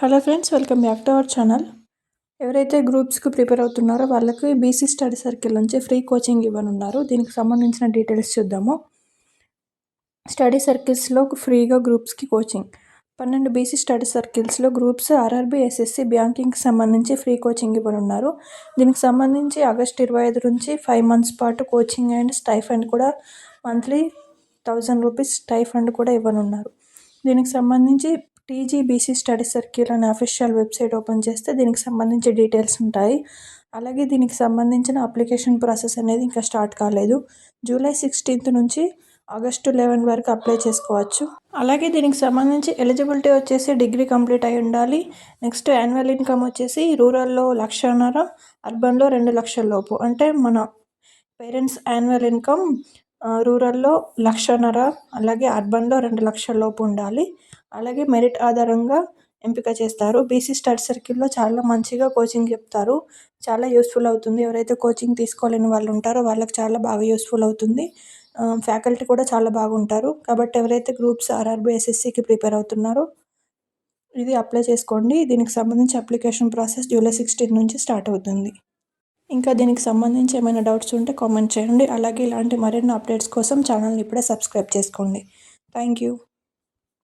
Hello friends, welcome back to our channel. ఎవరైతే గ్రూప్స్కి prepare అవుతున్నారో వాళ్ళకి బీసీ స్టడీ సర్కిల్ నుంచి ఫ్రీ కోచింగ్ ఇవ్వనున్నారు. దీనికి సంబంధించిన డీటెయిల్స్ చూద్దాము. స్టడీ సర్కిల్స్లో ఫ్రీగా గ్రూప్స్కి కోచింగ్ 12 బీసీ స్టడీ సర్కిల్స్లో గ్రూప్స్ ఆర్ఆర్బీ, ఎస్ఎస్సి, బ్యాంకింగ్కి సంబంధించి ఫ్రీ కోచింగ్ ఇవ్వనున్నారు. దీనికి సంబంధించి ఆగస్టు 25 నుంచి 5 మంత్స్ పాటు కోచింగ్ అండ్ స్టైఫండ్ కూడా మంత్లీ 1000 రూపీస్ స్టైఫండ్ కూడా ఇవ్వనున్నారు. దీనికి సంబంధించి టీజీబీసీ స్టడీ సర్కిల్ అనే అఫీషియల్ వెబ్సైట్ ఓపెన్ చేస్తే దీనికి సంబంధించి డీటెయిల్స్ ఉంటాయి. అలాగే దీనికి సంబంధించిన అప్లికేషన్ ప్రాసెస్ అనేది ఇంకా స్టార్ట్ కాలేదు. జూలై 16 నుంచి ఆగస్టు 11 వరకు అప్లై చేసుకోవచ్చు. అలాగే దీనికి సంబంధించి ఎలిజిబిలిటీ వచ్చేసి డిగ్రీ కంప్లీట్ అయి ఉండాలి. నెక్స్ట్ యాన్యువల్ ఇన్కమ్ వచ్చేసి రూరల్లో 1,50,000, అర్బన్లో 2,00,000 లోపు. అంటే మన పేరెంట్స్ యాన్యువల్ ఇన్కమ్ రూరల్లో 1,50,000, అలాగే అర్బన్లో 2,00,000 లోపు ఉండాలి. అలాగే మెరిట్ ఆధారంగా ఎంపిక చేస్తారు. బీసీ స్టడీ సర్కిల్లో చాలా మంచిగా కోచింగ్ చెప్తారు. చాలా యూస్ఫుల్ అవుతుంది. ఎవరైతే కోచింగ్ తీసుకోలేని వాళ్ళు ఉంటారో వాళ్ళకి చాలా బాగా యూస్ఫుల్ అవుతుంది. ఫ్యాకల్టీ కూడా చాలా బాగుంటారు. కాబట్టి ఎవరైతే గ్రూప్స్ ఆర్ఆర్బీ, ఎస్ఎస్సికి ప్రిపేర్ అవుతున్నారో ఇది అప్లై చేసుకోండి. దీనికి సంబంధించి అప్లికేషన్ ప్రాసెస్ జూలై 16 నుంచి స్టార్ట్ అవుతుంది. ఇంకా దీనికి సంబంధించి ఏమైనా డౌట్స్ ఉంటే కామెంట్ చేయండి. అలాగే ఇలాంటి మరిన్ని అప్డేట్స్ కోసం ఛానల్ని ఇప్పుడే సబ్స్క్రైబ్ చేసుకోండి. Thank you.